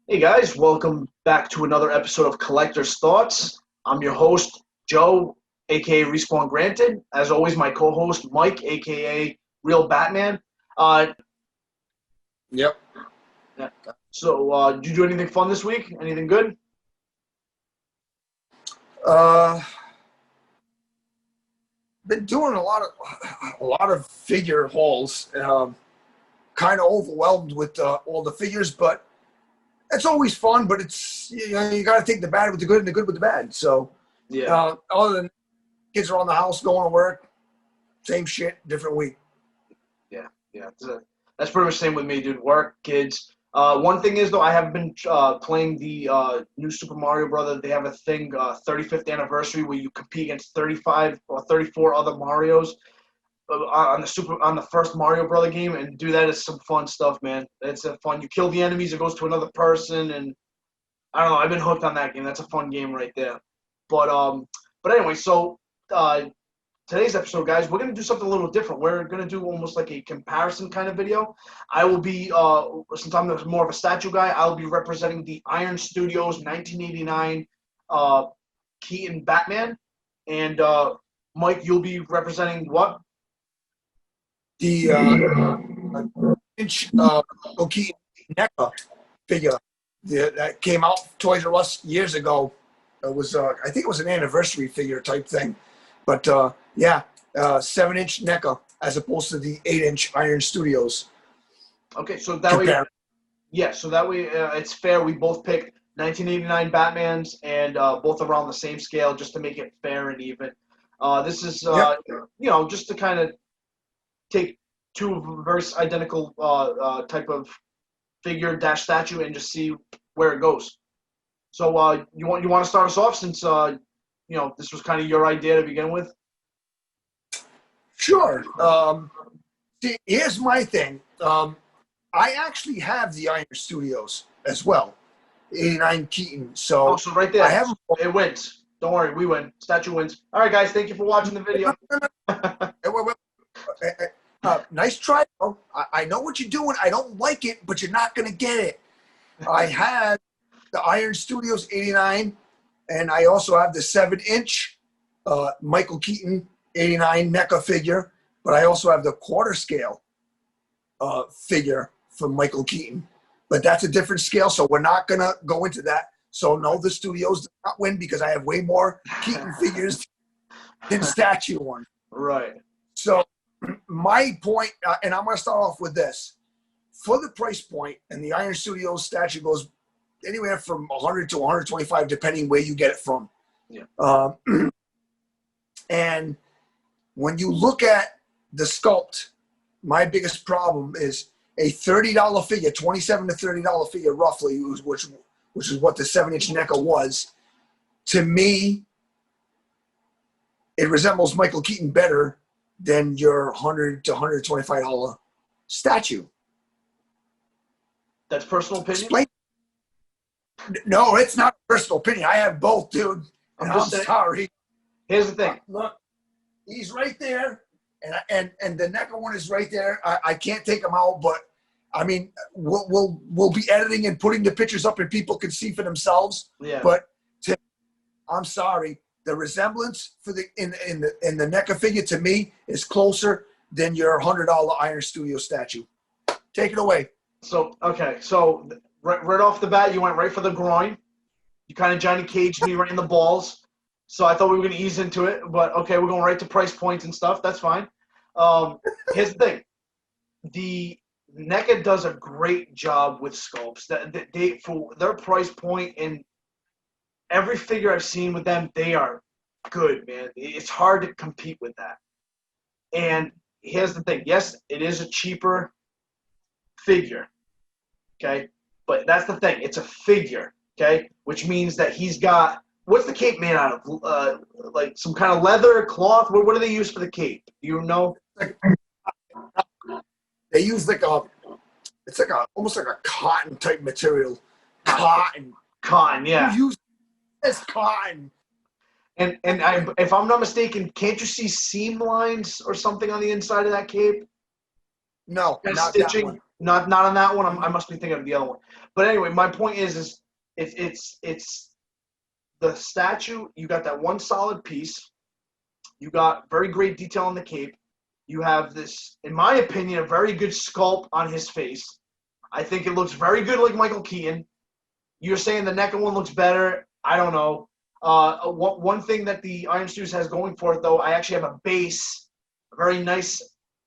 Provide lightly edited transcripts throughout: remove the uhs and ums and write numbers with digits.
Hey guys, welcome back to another episode of Collector's Thoughts. I'm your host, Joe, aka Respawn Granted. As always, my co-host, Mike, aka Real Batman. Uh, Yep. yeah. So, did you do anything fun this week? Anything good? Uh, been doing a lot of figure hauls. Kind of overwhelmed with all the figures, but it's always fun. But it's you got to take the bad with the good and the good with the bad. So, Yeah, other than kids are on the house going to work, same shit, different week. yeah. That's pretty much the same with me, dude. Work, kids. One thing is though, I have been playing the new Super Mario Brother. They have a thing, 35th anniversary, where you compete against 35 or 34 other Marios on the first Mario Brother game, and do that is some fun stuff, man. It's a fun. You kill the enemies, it goes to another person, and I don't know. I've been hooked on that game. That's a fun game right there. But anyway, so uh, today's episode, guys, we're gonna do something a little different. We're gonna do almost like a comparison kind of video. I will be since I'm more of a statue guy, I'll be representing the Iron Studios 1989 uh, Keaton Batman, and Mike, you'll be representing what? The inch Oki NECA figure that came out Toys R Us years ago. It was I think it was an anniversary figure type thing, but 7-inch NECA as opposed to the 8-inch Iron Studios. Okay, so that way, Compare. yeah, so that way it's fair. We both picked 1989 Batmans, and both around the same scale, just to make it fair and even. This is, Yep. just to kind of take two very identical type of figure dash statue and just see where it goes. So you want to start us off, since this was kind of your idea to begin with. Sure. See, here's my thing. I actually have the Iron Studios as well, 89 Keaton. Oh, So so right I there, have. it wins. Don't worry, we win. Statue wins. All right, guys, thank you for watching the video. Nice try. Bro. I know what you're doing. I don't like it, but you're not going to get it. I had the Iron Studios 89, and I also have the 7-inch Michael Keaton 89 NECA figure, but I also have the quarter scale figure from Michael Keaton. But that's a different scale, so we're not going to go into that. So, no, the studios did not win because I have way more Keaton figures than statue one. Right. So, my point, and I'm going to start off with this. For the price point, and the Iron Studios statue goes anywhere from 100 to 125, depending where you get it from. Yeah. And when you look at the sculpt, my biggest problem is a $30 figure, $27 to $30 figure roughly, which is what the 7-inch NECA was. To me, it resembles Michael Keaton better than your $100 to $125 statue. That's personal opinion. Explain. No, it's not a personal opinion. I have both, dude. And I'm sorry. Here's the thing. Look, he's right there, and the NECA one is right there. I can't take them out, but I mean, we'll be editing and putting the pictures up, and people can see for themselves. Yeah. But I'm sorry, the resemblance for the in the NECA figure to me is closer than your $100 Iron Studio statue. Take it away. So okay, so right off the bat, you went right for the groin. You kind of Johnny Caged me right in the balls. So I thought we were going to ease into it, but okay, we're going right to price points and stuff. That's fine. Here's the thing: the NECA does a great job with sculpts. They for their price point, and every figure I've seen with them, they are good, man. It's hard to compete with that. And here's the thing: yes, it is a cheaper figure, okay, but that's the thing. It's a figure, okay, which means that he's got. What's the cape made out of? Like some kind of leather, cloth? What do they use for the cape? Do you know? They use it's almost like a cotton type material. Cotton, yeah. You use this cotton. And if I'm not mistaken, can't you see seam lines or something on the inside of that cape? No, Kind of not stitching. that one. Not on that one. I must be thinking of the other one. But anyway, my point is it's the statue. You got that one solid piece. You got very great detail on the cape. You have this, in my opinion, a very good sculpt on his face. I think it looks very good like Michael Keaton. You're saying the NECA one looks better. I don't know. One thing that the Iron Studios has going for it, though, I actually have a base, a very nice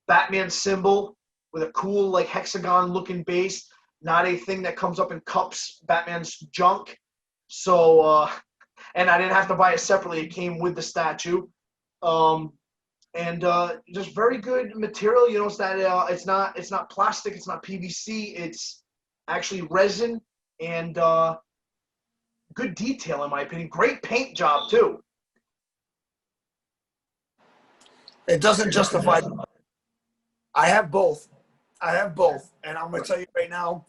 Batman symbol with a cool, like, hexagon-looking base, not a thing that comes up in cups, Batman's junk. So, and I didn't have to buy it separately. It came with the statue. And just very good material. You know, it's not plastic, it's not PVC, it's actually resin, and good detail in my opinion. Great paint job too. It doesn't justify. I have both, and I'm going to tell you right now,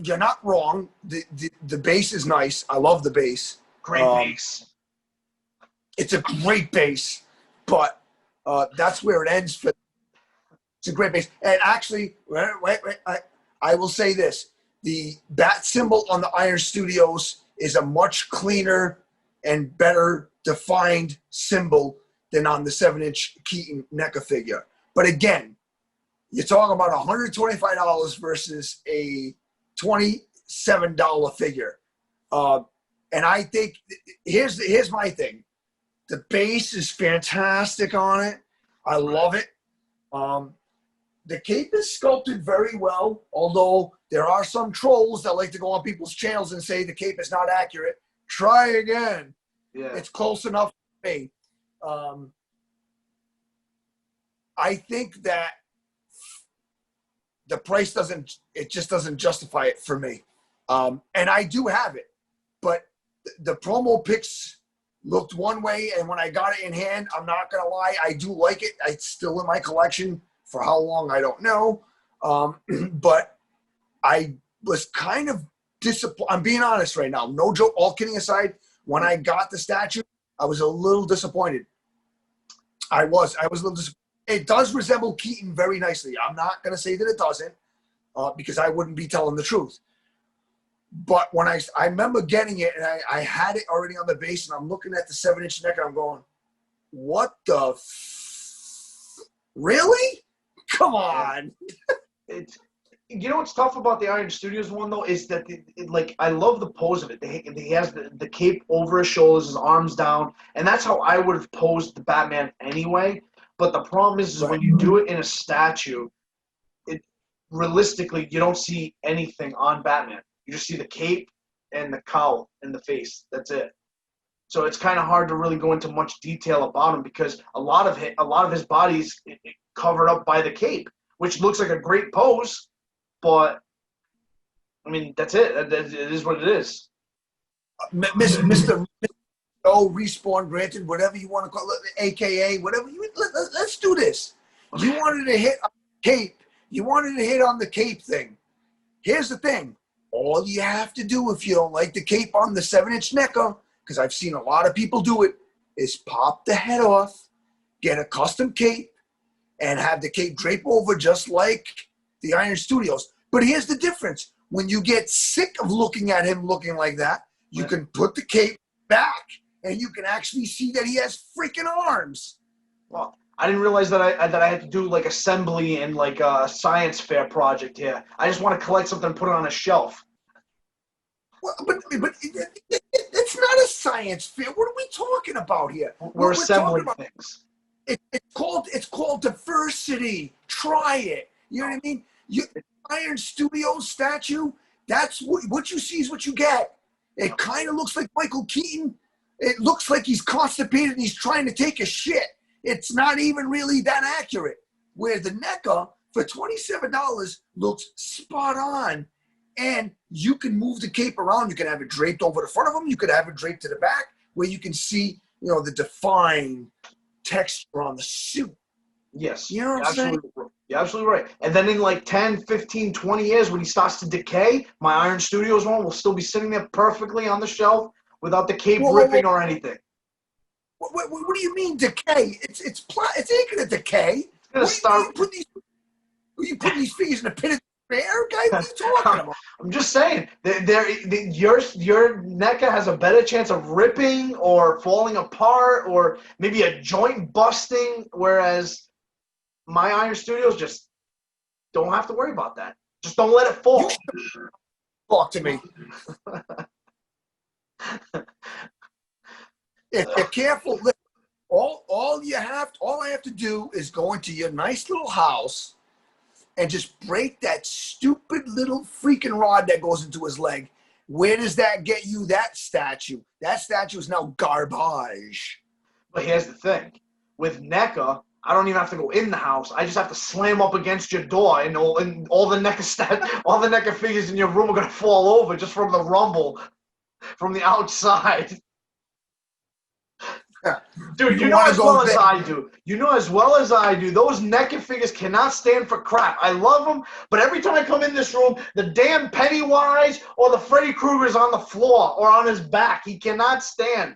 you're not wrong. The base is nice. I love the base. Great base. It's a great base, but that's where it ends. It's a great base. And actually, wait, I will say this. The bat symbol on the Iron Studios is a much cleaner and better defined symbol than on the 7-inch Keaton NECA figure. But again, you're talking about $125 versus a $27 figure. And I think here's my thing. The base is fantastic on it. I love it. The cape is sculpted very well, although there are some trolls that like to go on people's channels and say the cape is not accurate. Try again. Yeah. It's close enough for me. I think that the price just doesn't justify it for me. And I do have it, but the promo pics looked one way, and when I got it in hand, I'm not gonna lie, I do like it. It's still in my collection. For how long, I don't know. But I was kind of disappointed. I'm being honest right now. No joke, all kidding aside, when I got the statue, I was a little disappointed. I was a little disappointed. It does resemble Keaton very nicely. I'm not going to say that it doesn't, because I wouldn't be telling the truth. But when I remember getting it, and I had it already on the base, and I'm looking at the 7-inch neck, and I'm going, what the really? Come on. You know what's tough about the Iron Studios one though is that like I love the pose of it. He has the cape over his shoulders, his arms down, and that's how I would have posed the Batman anyway. But the problem is when you do it in a statue, realistically you don't see anything on Batman. You just see the cape and the cowl and the face. That's it. So it's kind of hard to really go into much detail about him because a lot of his body's covered up by the cape, which looks like a great pose, but I mean that's it. It is what it is. Mr. No Respawn, granted, whatever you want to call it, AKA whatever you. Let's do this. You wanted to hit on the cape. You wanted to hit on the cape thing. Here's the thing. All you have to do if you don't like the cape on the 7-inch NECA, because I've seen a lot of people do it, is pop the head off, get a custom cape, and have the cape drape over just like the Iron Studios. But here's the difference. When you get sick of looking at him looking like that, you can put the cape back, and you can actually see that he has freaking arms. Well, I didn't realize that I had to do like assembly and like a science fair project here. I just want to collect something and put it on a shelf. Well, but it's not a science fair. What are we talking about here? We're assembling things. It's called diversity. Try it. You know what I mean? Iron Studios statue. That's what you see is what you get. It kind of looks like Michael Keaton. It looks like he's constipated and he's trying to take a shit. It's not even really that accurate. Where the NECA for $27 looks spot on. And you can move the cape around. You can have it draped over the front of him. You could have it draped to the back where you can see, the defined texture on the suit. Yes. You know what I'm saying? You're absolutely right. And then in like 10, 15, 20 years when he starts to decay, my Iron Studios one will still be sitting there perfectly on the shelf without the cape ripping or anything. What do you mean decay? It ain't gonna decay. It's gonna start. You put these figures in a pit of fair, guy? What are you talking about? I'm just saying, your NECA has a better chance of ripping or falling apart or maybe a joint busting, whereas my Iron Studios just don't have to worry about that. Just don't let it You fall. should talk to me. If you're careful, listen, all I have to do is go into your nice little house and just break that stupid little freaking rod that goes into his leg. Where does that get you? That statue is now garbage. But here's the thing. With NECA, I don't even have to go in the house. I just have to slam up against your door, and all the NECA figures in your room are gonna fall over just from the rumble from the outside. Dude, you know as well as I do. You know as well as I do. Those NECA figures cannot stand for crap. I love them, but every time I come in this room, the damn Pennywise or the Freddy Krueger's on the floor or on his back. He cannot stand.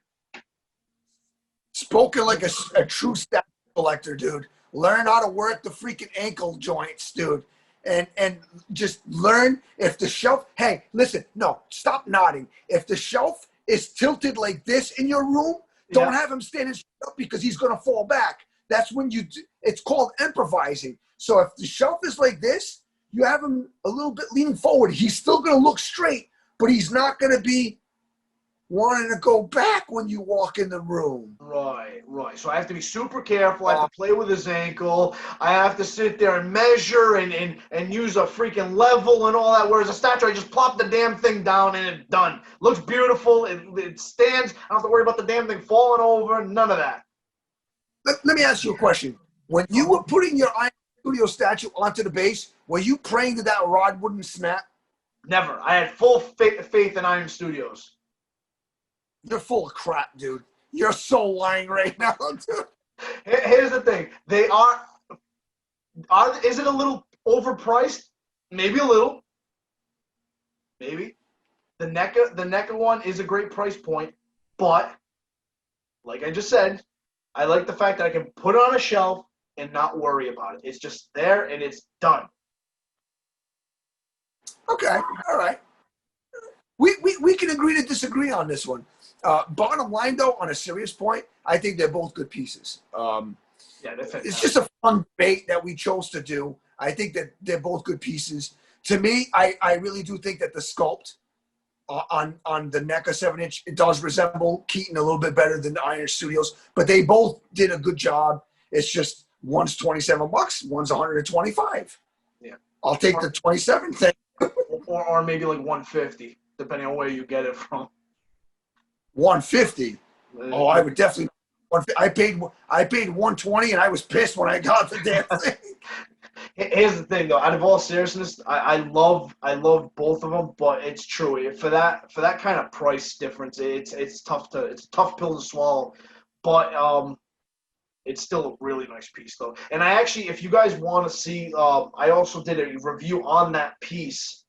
Spoken like a true statue collector, dude. Learn how to work the freaking ankle joints, dude. And just learn if the shelf, hey, listen, no, stop nodding. If the shelf is tilted like this in your room, don't have him standing straight up because he's going to fall back. That's when it's called improvising. So if the shelf is like this, you have him a little bit leaning forward. He's still going to look straight, but he's not going to be wanting to go back when you walk in the room. Right. So I have to be super careful. I have to play with his ankle. I have to sit there and measure and use a freaking level and all that. Whereas a statue, I just plop the damn thing down and it's done. Looks beautiful. It stands. I don't have to worry about the damn thing falling over. None of that. Let me ask you a question. When you were putting your Iron Studio statue onto the base, were you praying that rod wouldn't snap? Never. I had full faith in Iron Studios. You're full of crap, dude. You're so lying right now, dude. Here's the thing. They is it a little overpriced? Maybe a little. Maybe. The NECA one is a great price point, but like I just said, I like the fact that I can put it on a shelf and not worry about it. It's just there and it's done. Okay. All right. We can agree to disagree on this one. Bottom line, though, on a serious point, I think they're both good pieces. It's just a fun debate that we chose to do. I think that they're both good pieces. To me, I really do think that the sculpt on the NECA 7-inch, it does resemble Keaton a little bit better than the Iron Studios, but they both did a good job. It's just one's $27, one's $125. Yeah, I'll take the 27 thing. or maybe like 150, depending on where you get it from. 150. Oh, I would definitely. I paid 120, and I was pissed when I got the damn thing. Here's the thing, though. Out of all seriousness, I love both of them, but it's true for that kind of price difference, it's a tough pill to swallow. But it's still a really nice piece, though. And I actually, if you guys want to see, I also did a review on that piece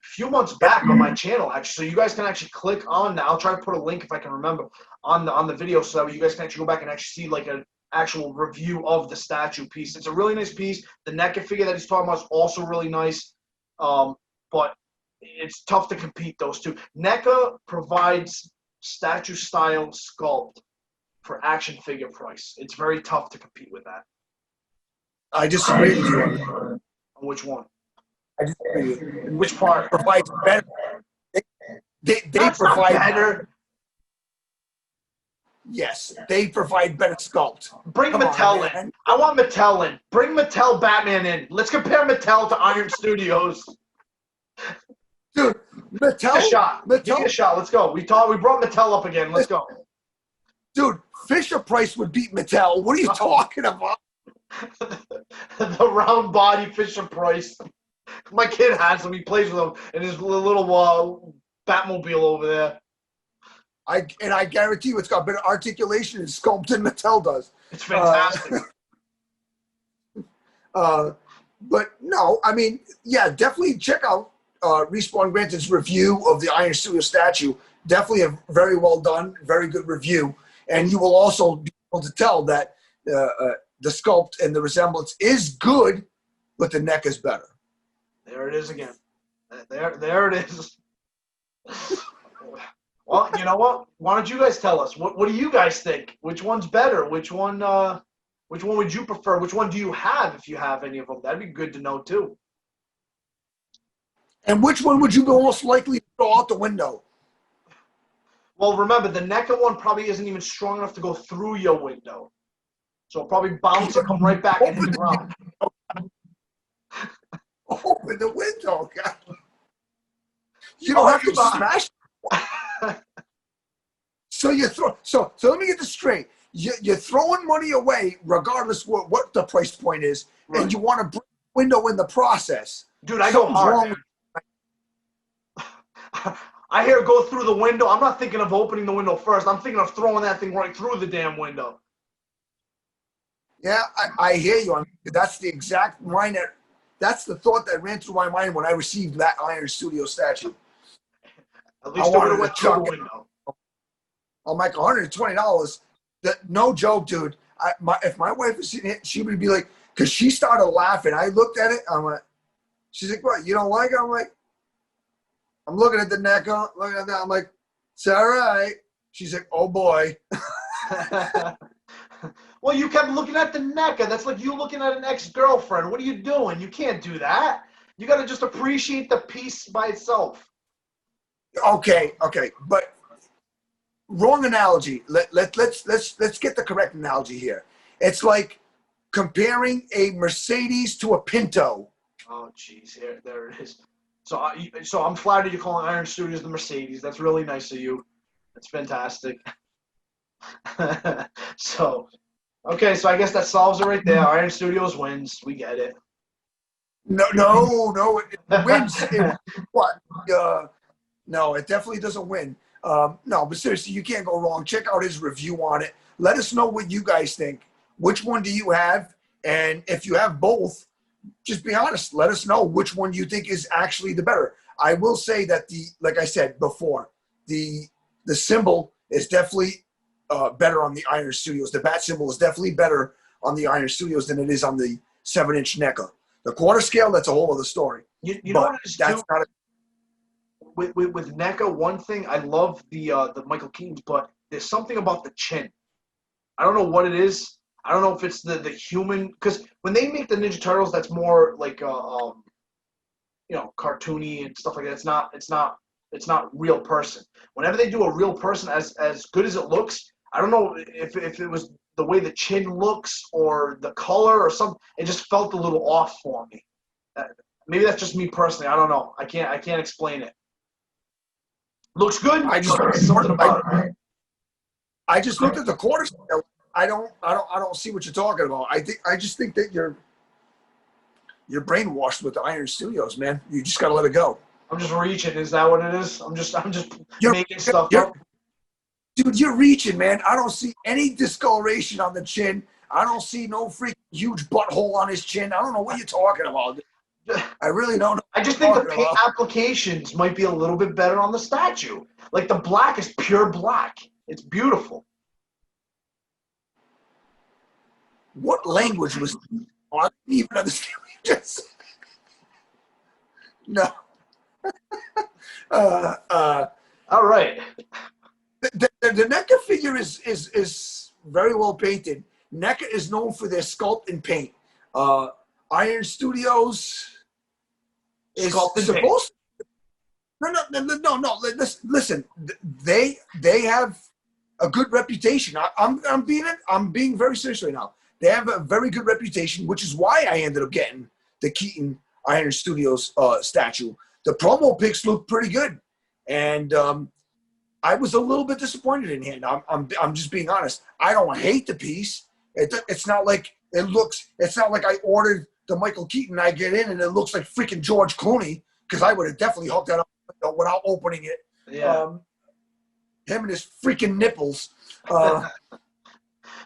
few months back on my channel, actually. So you guys can actually click on that. I'll try to put a link if I can remember on the video, so that you guys can actually go back and actually see like an actual review of the statue piece. It's a really nice piece. The NECA figure that he's talking about is also really nice, but it's tough to compete those two. NECA provides statue style sculpt for action figure price. It's very tough to compete with that. I disagree with you on which one? I disagree with you. Which part? Provides better. They provide better. Yes, they provide better sculpt. Bring Mattel in. I want Mattel in. Bring Mattel Batman in. Let's compare Mattel to Iron Studios. Dude, Mattel. Give me a shot. Let's go. We brought Mattel up again. Let's go. Dude, Fisher Price would beat Mattel. What are you talking about? The round body Fisher Price. My kid has them. He plays with them in his little Batmobile over there. I guarantee you it's got better articulation and sculpt than Mattel does. It's fantastic. But no, I mean, yeah, definitely check out Respawn Granted's review of the Iron Studio statue. Definitely a very well done, very good review. And you will also be able to tell that the sculpt and the resemblance is good, but the neck is better. There it is again. There it is. Well, you know what? Why don't you guys tell us? What do you guys think? Which one's better? Which one would you prefer? Which one do you have if you have any of them? That'd be good to know too. And which one would you be most likely to throw out the window? Well, remember the NECA one probably isn't even strong enough to go through your window, so it'll probably bounce and come right back and hit the ground. Open the window, God. You don't have to smash. So you throw. So let me get this straight. You're throwing money away, regardless what the price point is, right. And you want to bring the window in the process. Dude, I go hard. I hear go through the window. I'm not thinking of opening the window first. I'm thinking of throwing that thing right through the damn window. Yeah, I hear you. That's the exact mind. That's the thought that ran through my mind when I received that Iron Studio statue. At least I would have went through the window. I'm like $120. No joke, dude. If my wife was sitting here, she would be like, because she started laughing. I looked at it. I'm like, she's like, what? You don't like it? I'm like, I'm looking at the NECA, looking at that. I'm like, it's all right. She's like, oh boy. Well, you kept looking at the NECA. That's like you looking at an ex-girlfriend. What are you doing? You can't do that. You got to just appreciate the piece by itself. Okay, but wrong analogy. Let's get the correct analogy here. It's like comparing a Mercedes to a Pinto. Oh, jeez, there it is. So I'm flattered you're calling Iron Studios the Mercedes. That's really nice of you. That's fantastic. Okay, so I guess that solves it right there. Iron Studios wins. We get it. No, it wins. What? No, it definitely doesn't win. No, but seriously, you can't go wrong. Check out his review on it. Let us know what you guys think. Which one do you have? And if you have both, just be honest. Let us know which one you think is actually the better. I will say that like I said before, the symbol is definitely better on the Iron Studios. The bat symbol is definitely better on the Iron Studios than it is on the 7-inch NECA. The quarter scale, that's a whole other story. You know what it is too? With NECA, one thing I love the Michael Keaton's, but there's something about the chin. I don't know what it is. I don't know if it's the human, because when they make the Ninja Turtles, that's more like cartoony and stuff like that. It's not real person. Whenever they do a real person as good as it looks, I don't know if it was the way the chin looks or the color or something. It just felt a little off for me. Maybe that's just me personally. I don't know. I can't explain it. Looks good. I just something about it. I just looked at the quarter scale. I don't see what you're talking about. I just think that you're brainwashed with the Iron Studios, man. You just gotta let it go. I'm just reaching. Is that what it is? I'm just making stuff up. Dude, you're reaching, man. I don't see any discoloration on the chin. I don't see no freaking huge butthole on his chin. I don't know what you're talking about. I really don't know. I just think the paint applications might be a little bit better on the statue. Like the black is pure black. It's beautiful. What language was I didn't even understand what you just said. No. All right. The NECA figure is very well painted. NECA is known for their sculpt and paint. Iron Studios is supposed to. No. Listen, they have a good reputation. I'm being very serious right now. They have a very good reputation, which is why I ended up getting the Keaton Iron Studios statue. The promo pics look pretty good, and I was a little bit disappointed in him. I'm just being honest. I don't hate the piece. It's not like it looks. It's not like I ordered the Michael Keaton. I get in and it looks like freaking George Clooney, because I would have definitely hooked that up without opening it. Yeah. Him and his freaking nipples.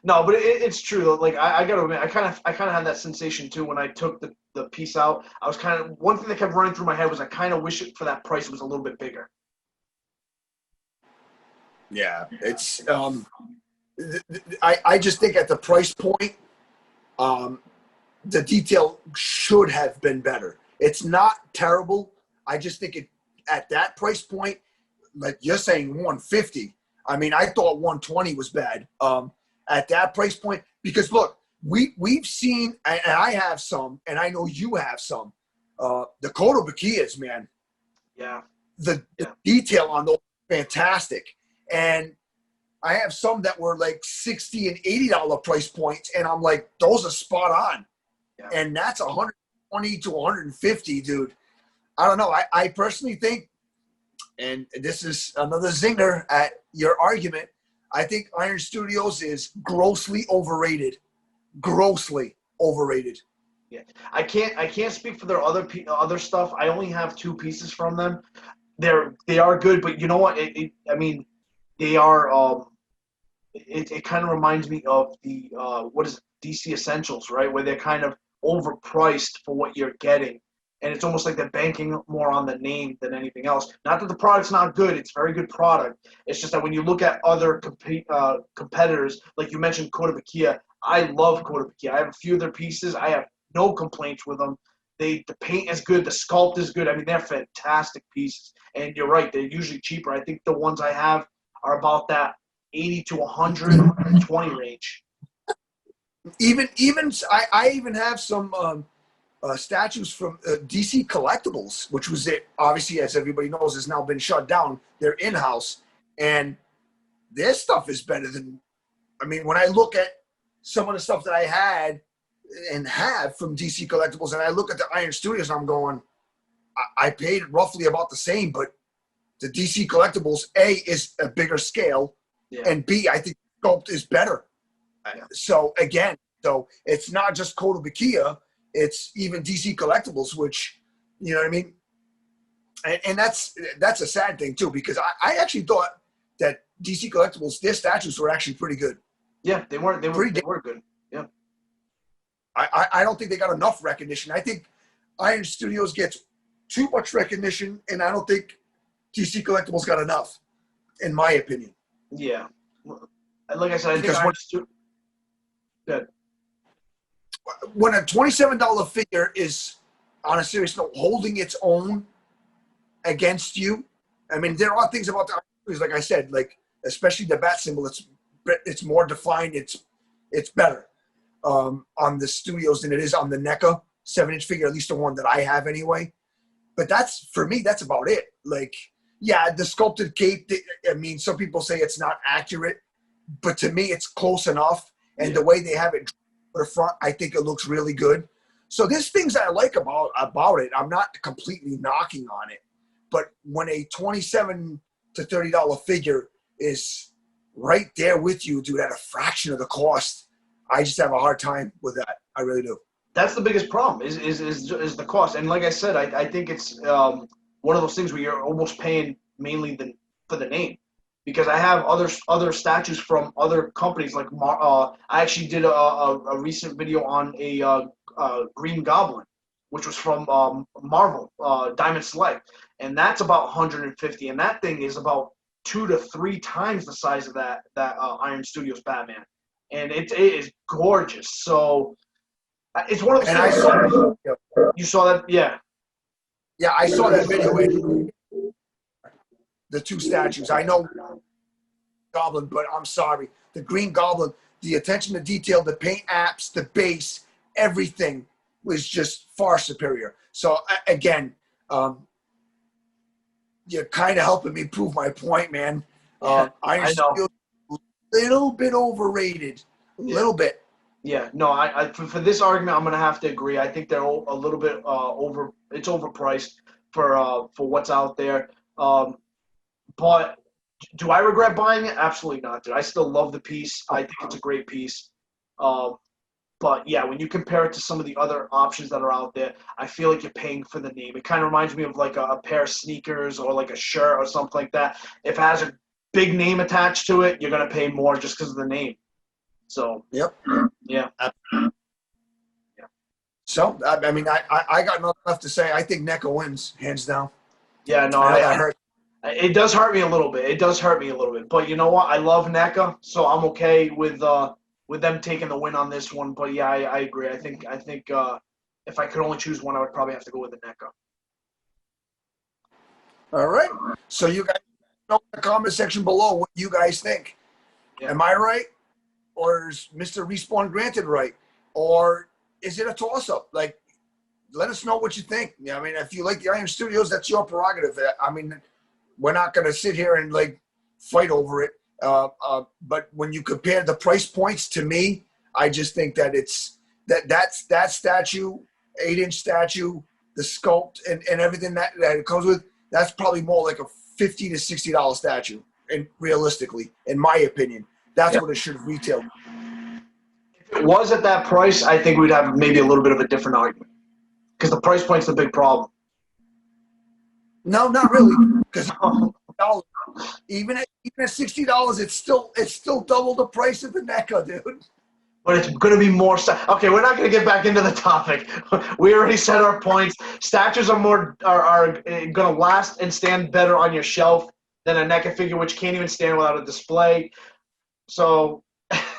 No, but it's true. Like I gotta admit, I kind of had that sensation too when I took the piece out. I was kind of, one thing that kept running through my head was I kind of wish it for that price it was a little bit bigger. Yeah, it's I just think at the price point, the detail should have been better. It's not terrible. I just think it at that price point, like you're saying 150. I mean, I thought 120 was bad. At that price point, because look, we've seen, and I have some, and I know you have some. The Kotobukias, man. Yeah. The Yeah. detail on those fantastic. And I have some that were like $60 and $80 price points, and I'm like, those are spot on. Yeah. And that's 120 to 150, dude. I don't know. I personally think, and this is another zinger at your argument, I think Iron Studios is grossly overrated. Grossly overrated. Yeah. I can't speak for their other stuff. I only have 2 pieces from them. They are good, but you know what? I mean, they are. It kind of reminds me of the what is it, DC Essentials, right? Where they're kind of overpriced for what you're getting, and it's almost like they're banking more on the name than anything else. Not that the product's not good; it's a very good product. It's just that when you look at other competitors, like you mentioned, Kotobukiya, I love Kotobukiya. I have a few of their pieces. I have no complaints with them. The paint is good, the sculpt is good. I mean, they're fantastic pieces. And you're right; they're usually cheaper. I think the ones I have are about that 80 to 120 range. Even I even have some statues from DC Collectibles, which was it. Obviously, as everybody knows, has now been shut down. They're in house, and their stuff is better than. I mean, when I look at some of the stuff that I had and have from DC Collectibles, and I look at the Iron Studios, I'm going, I paid roughly about the same, but the DC Collectibles, A, is a bigger scale, Yeah. and B, I think the sculpt is better. Yeah. So again, so it's not just Kotobukiya, it's even DC Collectibles, which, you know what I mean? And that's a sad thing too, because I actually thought that DC Collectibles, their statues were actually pretty good. Yeah, they were good. Yeah. I don't think they got enough recognition. I think Iron Studios gets too much recognition, and I don't think DC Collectibles got enough, in my opinion. Yeah. Like I said, I Because think Iron Studios. Good. When a $27 figure is, on a serious note, holding its own against you, I mean, there are things about the Iron Studios, like I said, like especially the bat symbol, it's more defined, it's better on the Studios than it is on the NECA 7-inch figure, at least the one that I have anyway. But that's, for me, that's about it. Like, yeah, the sculpted cape, I mean, some people say it's not accurate, but to me, it's close enough. And the way they have it for the front, I think it looks really good. So there's things I like about it. I'm not completely knocking on it. But when a $27 to $30 figure is right there with you, dude, at a fraction of the cost, I just have a hard time with that. I really do. That's the biggest problem is the cost. And like I said, I think it's one of those things where you're almost paying mainly for the name. Because I have other statues from other companies, like I actually did a recent video on a Green Goblin, which was from Marvel, Diamond Select, and that's about 150, and that thing is about 2 to 3 times the size of that Iron Studios Batman, and it is gorgeous. So it's one of those things. You saw that, yeah. Yeah, I saw that video. The 2 statues. I know Goblin, but I'm sorry. The Green Goblin, the attention to detail, the paint apps, the base, everything was just far superior. So again, you're kind of helping me prove my point, man. Iron Studios, a little bit overrated. A little bit. Yeah, no, I for this argument, I'm gonna have to agree. I think they're a little bit it's overpriced for what's out there. But do I regret buying it? Absolutely not, dude. I still love the piece. I think it's a great piece. But yeah, when you compare it to some of the other options that are out there, I feel like you're paying for the name. It kind of reminds me of like a pair of sneakers or like a shirt or something like that. If it has a big name attached to it, you're gonna pay more just because of the name. So yep, yeah. So I mean, I got nothing left to say. I think NECA wins hands down. Yeah, no, that hurt. It does hurt me a little bit. It does hurt me a little bit. But you know what? I love NECA, so I'm okay with them taking the win on this one. But yeah, I agree. I think if I could only choose one, I would probably have to go with the NECA. All right. So you guys know in the comment section below what you guys think. Yeah. Am I right? Or is Mr. Respawn Granted right? Or is it a toss-up? Like, let us know what you think. Yeah, I mean, if you like the Iron Studios, that's your prerogative. I mean, we're not going to sit here and like fight over it. But when you compare the price points, to me, I just think that it's that statue, 8-inch statue, the sculpt and everything that it comes with, that's probably more like a $50 to $60 statue. And realistically, in my opinion, that's what it should retail. If it was at that price, I think we'd have maybe a little bit of a different argument because the price point's the big problem. No, not really, because even at $60, it's still double the price of the NECA, dude. But it's going to be more. Okay, we're not going to get back into the topic. We already said our points. Statues are going to last and stand better on your shelf than a NECA figure, which can't even stand without a display. So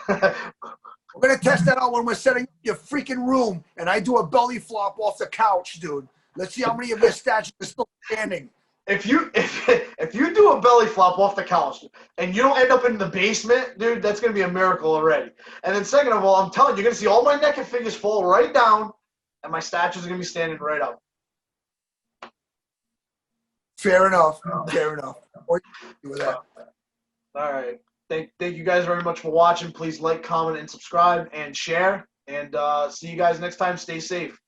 we're going to test that out when we're setting up your freaking room, and I do a belly flop off the couch, dude. Let's see how many of your statues are still standing. If you do a belly flop off the couch and you don't end up in the basement, dude, that's gonna be a miracle already. And then second of all, I'm telling you, you're gonna see all my NECA figures fall right down, and my statues are gonna be standing right up. Fair enough. Fair enough. With that. All right. Thank you guys very much for watching. Please like, comment, and subscribe, and share. And see you guys next time. Stay safe.